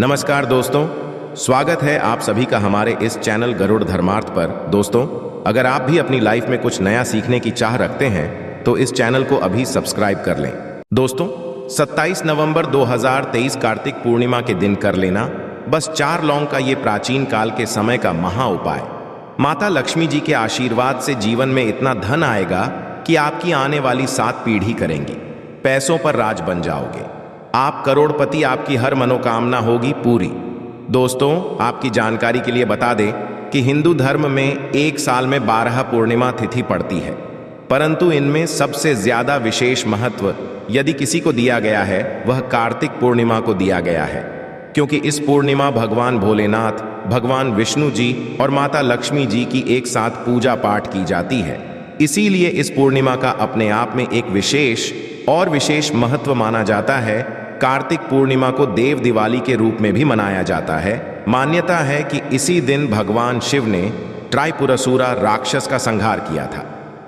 नमस्कार दोस्तों, स्वागत है आप सभी का हमारे इस चैनल गरुड़ धर्मार्थ पर। दोस्तों, अगर आप भी अपनी लाइफ में कुछ नया सीखने की चाह रखते हैं तो इस चैनल को अभी सब्सक्राइब कर लें। दोस्तों, 27 नवंबर 2023 कार्तिक पूर्णिमा के दिन कर लेना बस 4 लौंग का ये प्राचीन काल के समय का महा उपाय। माता लक्ष्मी जी के आशीर्वाद से जीवन में इतना धन आएगा कि आपकी आने वाली 7 पीढ़ी करेंगी। पैसों पर राज बन जाओगे, आप करोड़पति, आपकी हर मनोकामना होगी पूरी। दोस्तों, आपकी जानकारी के लिए बता दें कि हिंदू धर्म में एक साल में 12 पूर्णिमा तिथि पड़ती है, परंतु इनमें सबसे ज्यादा विशेष महत्व यदि किसी को दिया गया है वह कार्तिक पूर्णिमा को दिया गया है, क्योंकि इस पूर्णिमा भगवान भोलेनाथ, भगवान विष्णु जी और माता लक्ष्मी जी की एक साथ पूजा पाठ की जाती है। इसीलिए इस पूर्णिमा का अपने आप में एक विशेष महत्व माना जाता है। कार्तिक पूर्णिमा को देव दिवाली के रूप में भी मनाया जाता है। मान्यता है कि इसी दिन भगवान शिव ने त्रिपुरासुर राक्षस का संहार किया था।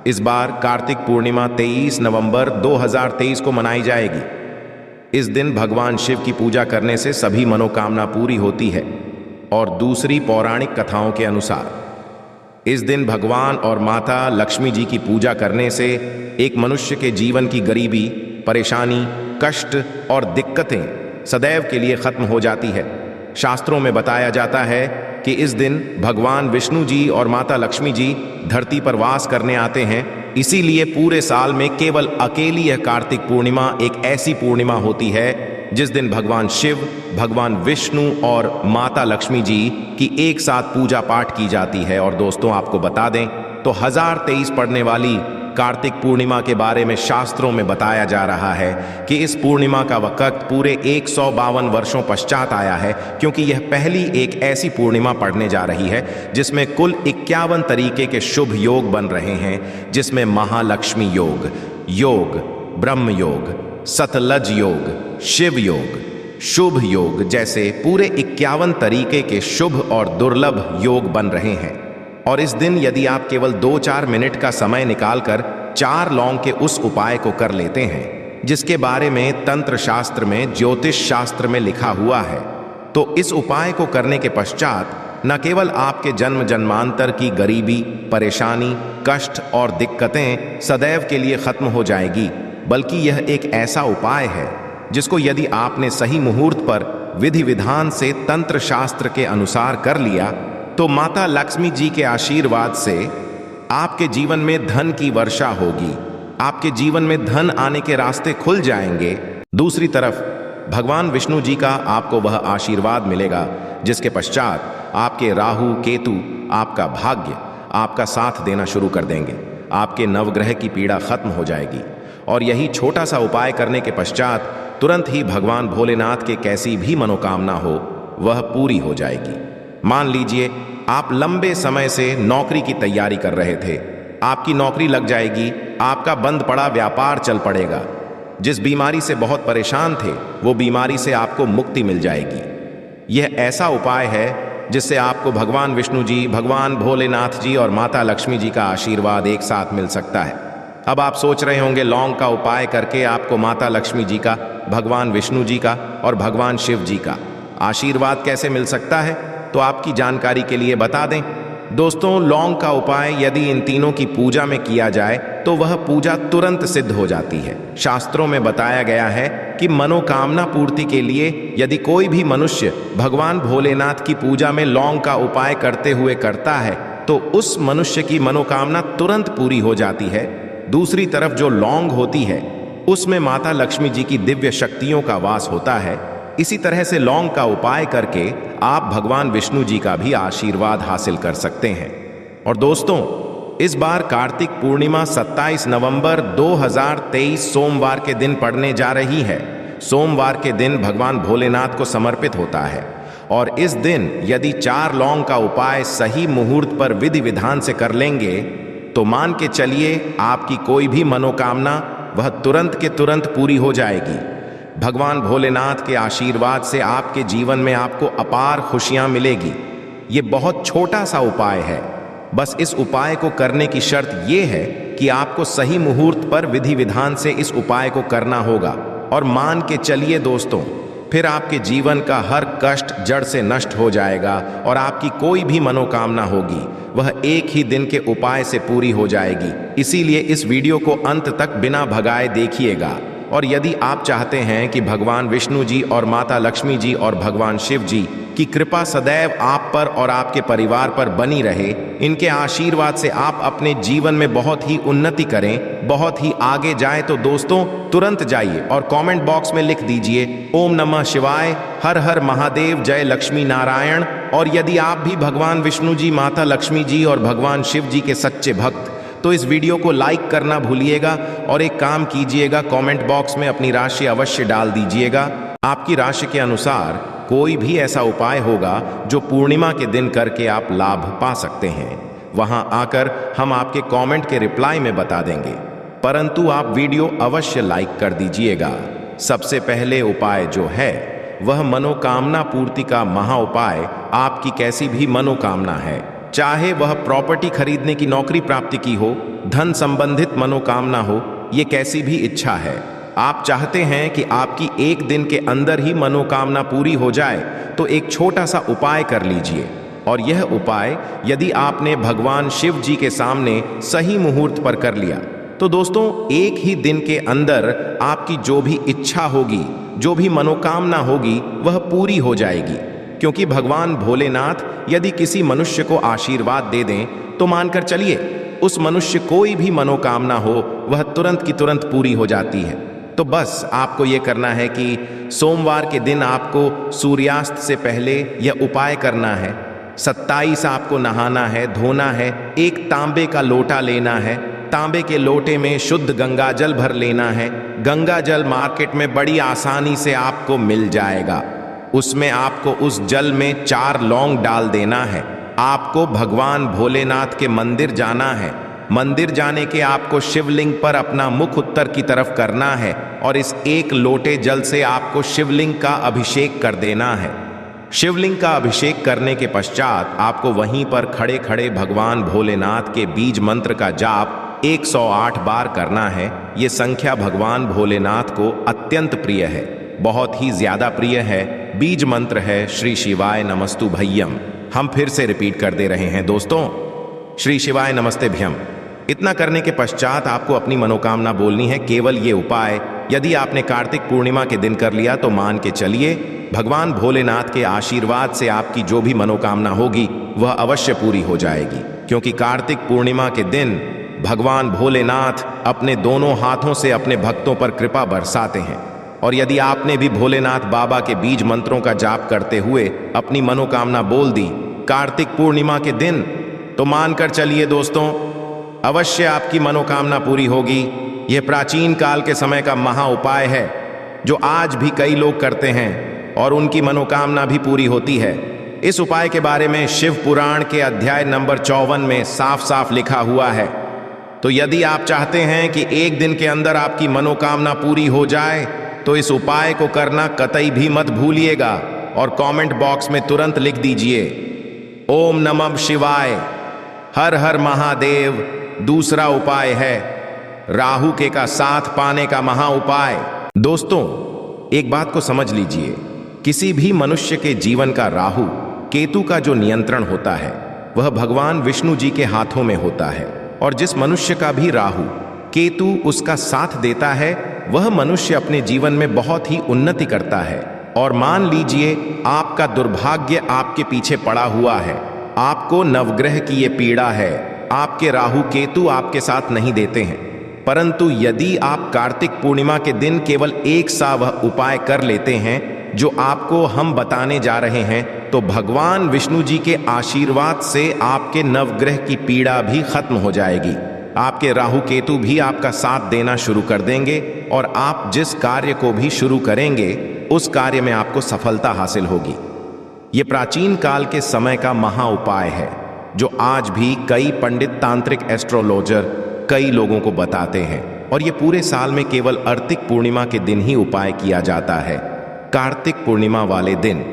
इस बार कार्तिक पूर्णिमा 23 नवंबर 2023 को मनाई जाएगी। इस दिन भगवान शिव की पूजा करने से सभी मनोकामना पूरी होती है और दूसरी पौराणिक कथाओं के अनुसार इस दिन भगवान और माता लक्ष्मी जी की पूजा करने से एक मनुष्य के जीवन की गरीबी, परेशानी, कष्ट और दिक्कतें सदैव के लिए खत्म हो जाती है। शास्त्रों में बताया जाता है कि इस दिन भगवान विष्णु जी और माता लक्ष्मी जी धरती पर वास करने आते हैं। इसीलिए पूरे साल में केवल अकेली यह कार्तिक पूर्णिमा एक ऐसी पूर्णिमा होती है जिस दिन भगवान शिव, भगवान विष्णु और माता लक्ष्मी जी की एक साथ पूजा पाठ की जाती है। और दोस्तों, आपको बता दें तो 1023 पड़ने वाली कार्तिक पूर्णिमा के बारे में शास्त्रों में बताया जा रहा है कि इस पूर्णिमा का वक्त पूरे 152 वर्षों पश्चात आया है, क्योंकि यह पहली एक ऐसी पूर्णिमा पड़ने जा रही है जिसमें कुल 51 तरीके के शुभ योग बन रहे हैं, जिसमें महालक्ष्मी योग, ब्रह्म योग, सतलज योग, शिव योग, शुभ योग जैसे पूरे 51 तरीके के शुभ और दुर्लभ योग बन रहे हैं। और इस दिन यदि आप केवल 2-4 मिनट का समय निकालकर 4 लौंग के उस उपाय को कर लेते हैं जिसके बारे में तंत्र शास्त्र में, ज्योतिष शास्त्र में लिखा हुआ है, तो इस उपाय को करने के पश्चात न केवल आपके जन्म जन्मांतर की गरीबी, परेशानी, कष्ट और दिक्कतें सदैव के लिए खत्म हो जाएगी, बल्कि यह एक ऐसा उपाय है जिसको यदि आपने सही मुहूर्त पर विधि विधान से तंत्र शास्त्र के अनुसार कर लिया तो माता लक्ष्मी जी के आशीर्वाद से आपके जीवन में धन की वर्षा होगी, आपके जीवन में धन आने के रास्ते खुल जाएंगे। दूसरी तरफ भगवान विष्णु जी का आपको वह आशीर्वाद मिलेगा जिसके पश्चात आपके राहु केतु आपका भाग्य, आपका साथ देना शुरू कर देंगे। आपके नवग्रह की पीड़ा खत्म हो जाएगी और यही छोटा सा उपाय करने के पश्चात तुरंत ही भगवान भोलेनाथ के कैसी भी मनोकामना हो वह पूरी हो जाएगी। मान लीजिए आप लंबे समय से नौकरी की तैयारी कर रहे थे, आपकी नौकरी लग जाएगी, आपका बंद पड़ा व्यापार चल पड़ेगा, जिस बीमारी से बहुत परेशान थे वो बीमारी से आपको मुक्ति मिल जाएगी। यह ऐसा उपाय है जिससे आपको भगवान विष्णु जी, भगवान भोलेनाथ जी और माता लक्ष्मी जी का आशीर्वाद एक साथ मिल सकता है। अब आप सोच रहे होंगे लौंग का उपाय करके आपको माता लक्ष्मी जी का, भगवान विष्णु जी का और भगवान शिव जी का आशीर्वाद कैसे मिल सकता है, तो आपकी जानकारी के लिए बता दें दोस्तों, लौंग का उपाय यदि इन तीनों की पूजा में किया जाए तो वह पूजा तुरंत सिद्ध हो जाती है। शास्त्रों में बताया गया है कि मनोकामना पूर्ति के लिए यदि कोई भी मनुष्य भगवान भोलेनाथ की पूजा में लौंग का उपाय करते हुए करता है तो उस मनुष्य की मनोकामना तुरंत पूरी हो जाती है। दूसरी तरफ जो लौंग होती है उसमें माता लक्ष्मी जी की दिव्य शक्तियों का वास होता है। इसी तरह से लौंग का उपाय करके आप भगवान विष्णु जी का भी आशीर्वाद हासिल कर सकते हैं। और दोस्तों, इस बार कार्तिक पूर्णिमा 27 नवंबर 2023 सोमवार के दिन पड़ने जा रही है। सोमवार के दिन भगवान भोलेनाथ को समर्पित होता है और इस दिन यदि 4 लौंग का उपाय सही मुहूर्त पर विधि विधान से कर लेंगे तो मान के चलिए आपकी कोई भी मनोकामना वह तुरंत के तुरंत पूरी हो जाएगी। भगवान भोलेनाथ के आशीर्वाद से आपके जीवन में आपको अपार खुशियां मिलेगी। ये बहुत छोटा सा उपाय है, बस इस उपाय को करने की शर्त यह है कि आपको सही मुहूर्त पर विधि विधान से इस उपाय को करना होगा। और मान के चलिए दोस्तों, फिर आपके जीवन का हर कष्ट जड़ से नष्ट हो जाएगा और आपकी कोई भी मनोकामना होगी वह एक ही दिन के उपाय से पूरी हो जाएगी। इसीलिए इस वीडियो को अंत तक बिना भगाए देखिएगा। और यदि आप चाहते हैं कि भगवान विष्णु जी और माता लक्ष्मी जी और भगवान शिव जी की कृपा सदैव आप पर और आपके परिवार पर बनी रहे, इनके आशीर्वाद से आप अपने जीवन में बहुत ही उन्नति करें, बहुत ही आगे जाएं, तो दोस्तों तुरंत जाइए और कमेंट बॉक्स में लिख दीजिए ओम नमः शिवाय, हर हर महादेव, जय लक्ष्मी नारायण। और यदि आप भी भगवान विष्णु जी, माता लक्ष्मी जी और भगवान शिव जी के सच्चे भक्त, तो इस वीडियो को लाइक करना भूलिएगा और एक काम कीजिएगा, कमेंट बॉक्स में अपनी राशि अवश्य डाल दीजिएगा। आपकी राशि के अनुसार कोई भी ऐसा उपाय होगा जो पूर्णिमा के दिन करके आप लाभ पा सकते हैं, वहां आकर हम आपके कमेंट के रिप्लाई में बता देंगे, परंतु आप वीडियो अवश्य लाइक कर दीजिएगा। सबसे पहले उपाय जो है वह मनोकामना पूर्ति का महा उपाय। आपकी कैसी भी मनोकामना है, चाहे वह प्रॉपर्टी खरीदने की नौकरी प्राप्ति की हो, धन संबंधित मनोकामना हो, ये कैसी भी इच्छा है, आप चाहते हैं कि आपकी एक दिन के अंदर ही मनोकामना पूरी हो जाए, तो एक छोटा सा उपाय कर लीजिए। और यह उपाय यदि आपने भगवान शिव जी के सामने सही मुहूर्त पर कर लिया, तो दोस्तों एक ही दिन के अंदर आपकी जो भी इच्छा होगी, जो भी मनोकामना होगी, वह पूरी हो जाएगी। क्योंकि भगवान भोलेनाथ यदि किसी मनुष्य को आशीर्वाद दे दें तो मानकर चलिए उस मनुष्य कोई भी मनोकामना हो वह तुरंत की तुरंत पूरी हो जाती है। तो बस आपको ये करना है कि सोमवार के दिन आपको सूर्यास्त से पहले यह उपाय करना है। 27 आपको नहाना है, धोना है, एक तांबे का लोटा लेना है, तांबे के लोटे में शुद्ध गंगा जल भर लेना है। गंगा जल मार्केट में बड़ी आसानी से आपको मिल जाएगा। उसमें आपको उस जल में 4 लौंग डाल देना है। आपको भगवान भोलेनाथ के मंदिर जाना है। मंदिर जाने के आपको शिवलिंग पर अपना मुख उत्तर की तरफ करना है और इस एक लोटे जल से आपको शिवलिंग का अभिषेक कर देना है। शिवलिंग का अभिषेक करने के पश्चात आपको वहीं पर खड़े खड़े भगवान भोलेनाथ के बीज मंत्र का जाप 108 बार करना है। ये संख्या भगवान भोलेनाथ को अत्यंत प्रिय है, बहुत ही ज्यादा प्रिय है। बीज मंत्र है श्री शिवाय नमस्तु भय्यम। हम फिर से रिपीट कर दे रहे हैं दोस्तों, श्री शिवाय नमस्ते भ्यम। इतना करने के पश्चात आपको अपनी मनोकामना बोलनी है। केवल ये उपाय यदि आपने कार्तिक पूर्णिमा के दिन कर लिया तो मान के चलिए भगवान भोलेनाथ के आशीर्वाद से आपकी जो भी मनोकामना होगी वह अवश्य पूरी हो जाएगी। क्योंकि कार्तिक पूर्णिमा के दिन भगवान भोलेनाथ अपने दोनों हाथों से अपने भक्तों पर कृपा बरसाते हैं। और यदि आपने भी भोलेनाथ बाबा के बीज मंत्रों का जाप करते हुए अपनी मनोकामना बोल दी कार्तिक पूर्णिमा के दिन, तो मानकर चलिए दोस्तों अवश्य आपकी मनोकामना पूरी होगी। यह प्राचीन काल के समय का महा उपाय है जो आज भी कई लोग करते हैं और उनकी मनोकामना भी पूरी होती है। इस उपाय के बारे में शिव पुराण के अध्याय नंबर 54 में साफ साफ लिखा हुआ है। तो यदि आप चाहते हैं कि एक दिन के अंदर आपकी मनोकामना पूरी हो जाए तो इस उपाय को करना कतई भी मत भूलिएगा और कमेंट बॉक्स में तुरंत लिख दीजिए ओम नमः शिवाय, हर हर महादेव। दूसरा उपाय है राहु के का साथ पाने का महा उपाय। दोस्तों एक बात को समझ लीजिए, किसी भी मनुष्य के जीवन का राहु केतु का जो नियंत्रण होता है वह भगवान विष्णु जी के हाथों में होता है। और जिस मनुष्य का भी राहु केतु उसका साथ देता है वह मनुष्य अपने जीवन में बहुत ही उन्नति करता है। और मान लीजिए आपका दुर्भाग्य आपके पीछे पड़ा हुआ है, आपको नवग्रह की ये पीड़ा है, आपके राहु केतु आपके साथ नहीं देते हैं, परंतु यदि आप कार्तिक पूर्णिमा के दिन केवल एक सा वह उपाय कर लेते हैं जो आपको हम बताने जा रहे हैं, तो भगवान विष्णु जी के आशीर्वाद से आपके नवग्रह की पीड़ा भी खत्म हो जाएगी। आपके राहु केतु भी आपका साथ देना शुरू कर देंगे और आप जिस कार्य को भी शुरू करेंगे उस कार्य में आपको सफलता हासिल होगी। ये प्राचीन काल के समय का महा उपाय है जो आज भी कई पंडित तांत्रिक एस्ट्रोलॉजर कई लोगों को बताते हैं। और ये पूरे साल में केवल कार्तिक पूर्णिमा के दिन ही उपाय किया जाता है। कार्तिक पूर्णिमा वाले दिन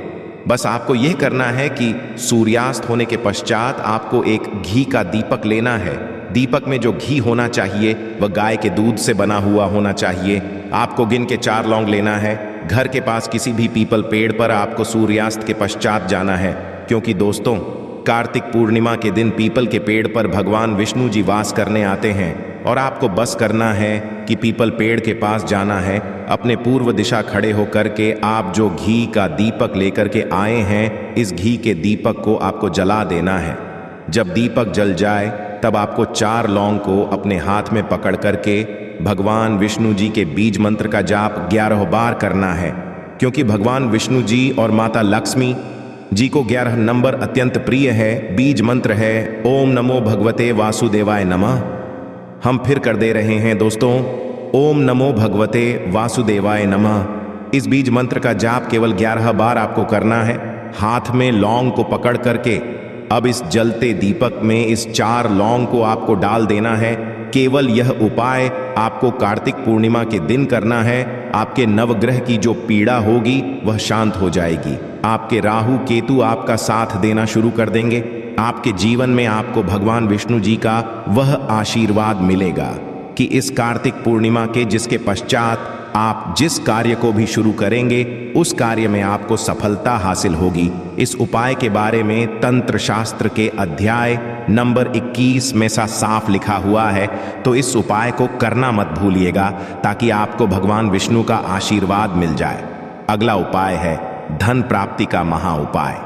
बस आपको यह करना है कि सूर्यास्त होने के पश्चात आपको एक घी का दीपक लेना है। दीपक में जो घी होना चाहिए वह गाय के दूध से बना हुआ होना चाहिए। आपको गिन के 4 लौंग लेना है, घर के पास किसी भी पीपल पेड़ पर आपको सूर्यास्त के पश्चात जाना है, क्योंकि दोस्तों कार्तिक पूर्णिमा के दिन पीपल के पेड़ पर भगवान विष्णु जी वास करने आते हैं और आपको बस करना है कि पीपल पेड़ के पास जाना है। अपने पूर्व दिशा खड़े होकर के आप जो घी का दीपक लेकर के आए हैं, इस घी के दीपक को आपको जला देना है। जब दीपक जल जाए तब आपको 4 लौंग को अपने हाथ में पकड़ करके भगवान विष्णु जी के बीज मंत्र का जाप 11 बार करना है, क्योंकि भगवान विष्णु जी और माता लक्ष्मी जी को 11 नंबर अत्यंत प्रिय है। बीज मंत्र है ओम नमो भगवते वासुदेवाय नमः। हम फिर कर दे रहे हैं दोस्तों, ओम नमो भगवते वासुदेवाय नमः। इस बीज मंत्र का जाप केवल 11 बार आपको करना है। हाथ में लौंग को पकड़ करके अब इस जलते दीपक में इस 4 लौंग को आपको डाल देना है। केवल यह उपाय आपको कार्तिक पूर्णिमा के दिन करना है। आपके नवग्रह की जो पीड़ा होगी वह शांत हो जाएगी। आपके राहु केतु आपका साथ देना शुरू कर देंगे। आपके जीवन में आपको भगवान विष्णु जी का वह आशीर्वाद मिलेगा कि इस कार्तिक पूर्णिमा के जिसके पश्चात आप जिस कार्य को भी शुरू करेंगे उस कार्य में आपको सफलता हासिल होगी। इस उपाय के बारे में तंत्र शास्त्र के अध्याय नंबर 21 में सा साफ लिखा हुआ है, तो इस उपाय को करना मत भूलिएगा ताकि आपको भगवान विष्णु का आशीर्वाद मिल जाए। अगला उपाय है धन प्राप्ति का महा उपाय।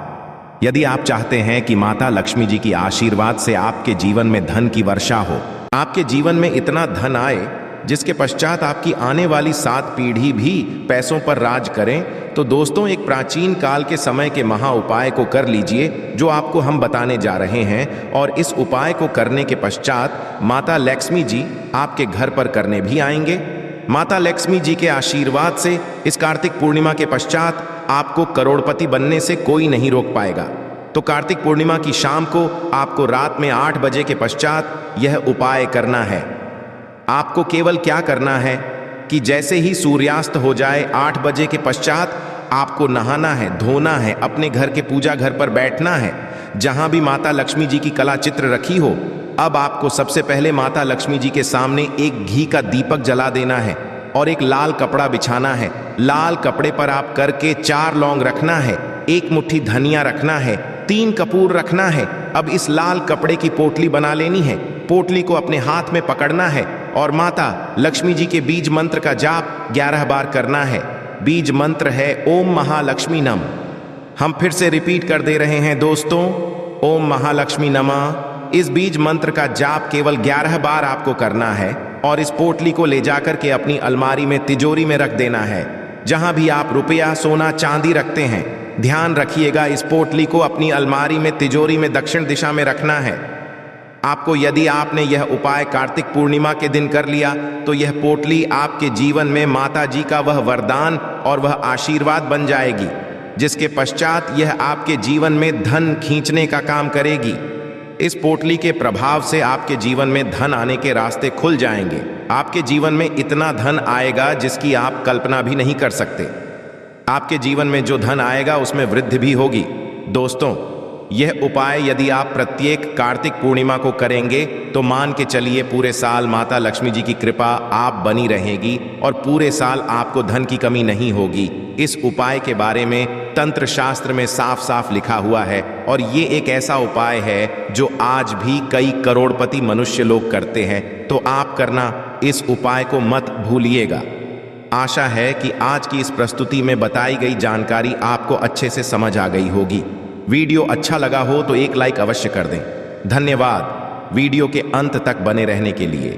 यदि आप चाहते हैं कि माता लक्ष्मी जी की आशीर्वाद से आपके जीवन में धन की वर्षा हो, आपके जीवन में इतना धन आए जिसके पश्चात आपकी आने वाली 7 पीढ़ी भी पैसों पर राज करें, तो दोस्तों एक प्राचीन काल के समय के महा उपाय को कर लीजिए जो आपको हम बताने जा रहे हैं। और इस उपाय को करने के पश्चात माता लक्ष्मी जी आपके घर पर करने भी आएंगे। माता लक्ष्मी जी के आशीर्वाद से इस कार्तिक पूर्णिमा के पश्चात आपको करोड़पति बनने से कोई नहीं रोक पाएगा। तो कार्तिक पूर्णिमा की शाम को आपको रात में 8 बजे के पश्चात यह उपाय करना है। आपको केवल क्या करना है कि जैसे ही सूर्यास्त हो जाए 8 बजे के पश्चात आपको नहाना है, धोना है, अपने घर के पूजा घर पर बैठना है जहां भी माता लक्ष्मी जी की कला चित्र रखी हो। अब आपको सबसे पहले माता लक्ष्मी जी के सामने एक घी का दीपक जला देना है और एक लाल कपड़ा बिछाना है। लाल कपड़े पर आप करके 4 लौंग रखना है, 1 मुट्ठी धनिया रखना है, 3 कपूर रखना है। अब इस लाल कपड़े की पोटली बना लेनी है। पोटली को अपने हाथ में पकड़ना है और माता लक्ष्मी जी के बीज मंत्र का जाप 11 बार करना है। बीज मंत्र है ओम महालक्ष्मी नम। हम फिर से रिपीट कर दे रहे हैं दोस्तों, ओम महालक्ष्मी नमः। इस बीज मंत्र का जाप केवल 11 बार आपको करना है और इस पोटली को ले जाकर के अपनी अलमारी में, तिजोरी में रख देना है। जहां भी आप रुपया, सोना, चांदी रखते हैं, ध्यान रखिएगा इस पोटली को अपनी अलमारी में, तिजोरी में दक्षिण दिशा में रखना है। आपको यदि आपने यह उपाय कार्तिक पूर्णिमा के दिन कर लिया तो यह पोटली आपके जीवन में माता जी का वह वरदान और वह आशीर्वाद बन जाएगी, जिसके पश्चात यह आपके जीवन में धन खींचने का काम करेगी। इस पोटली के प्रभाव से आपके जीवन में धन आने के रास्ते खुल जाएंगे। आपके जीवन में इतना धन आएगा जिसकी आप कल्पना भी नहीं कर सकते। आपके जीवन में जो धन आएगा उसमें वृद्धि भी होगी। दोस्तों यह उपाय यदि आप प्रत्येक कार्तिक पूर्णिमा को करेंगे तो मान के चलिए पूरे साल माता लक्ष्मी जी की कृपा आप बनी रहेगी और पूरे साल आपको धन की कमी नहीं होगी। इस उपाय के बारे में तंत्र शास्त्र में साफ साफ लिखा हुआ है और ये एक ऐसा उपाय है जो आज भी कई करोड़पति मनुष्य लोग करते हैं। तो आप करना इस उपाय को मत भूलिएगा। आशा है कि आज की इस प्रस्तुति में बताई गई जानकारी आपको अच्छे से समझ आ गई होगी। वीडियो अच्छा लगा हो तो एक लाइक अवश्य कर दें। धन्यवाद वीडियो के अंत तक बने रहने के लिए।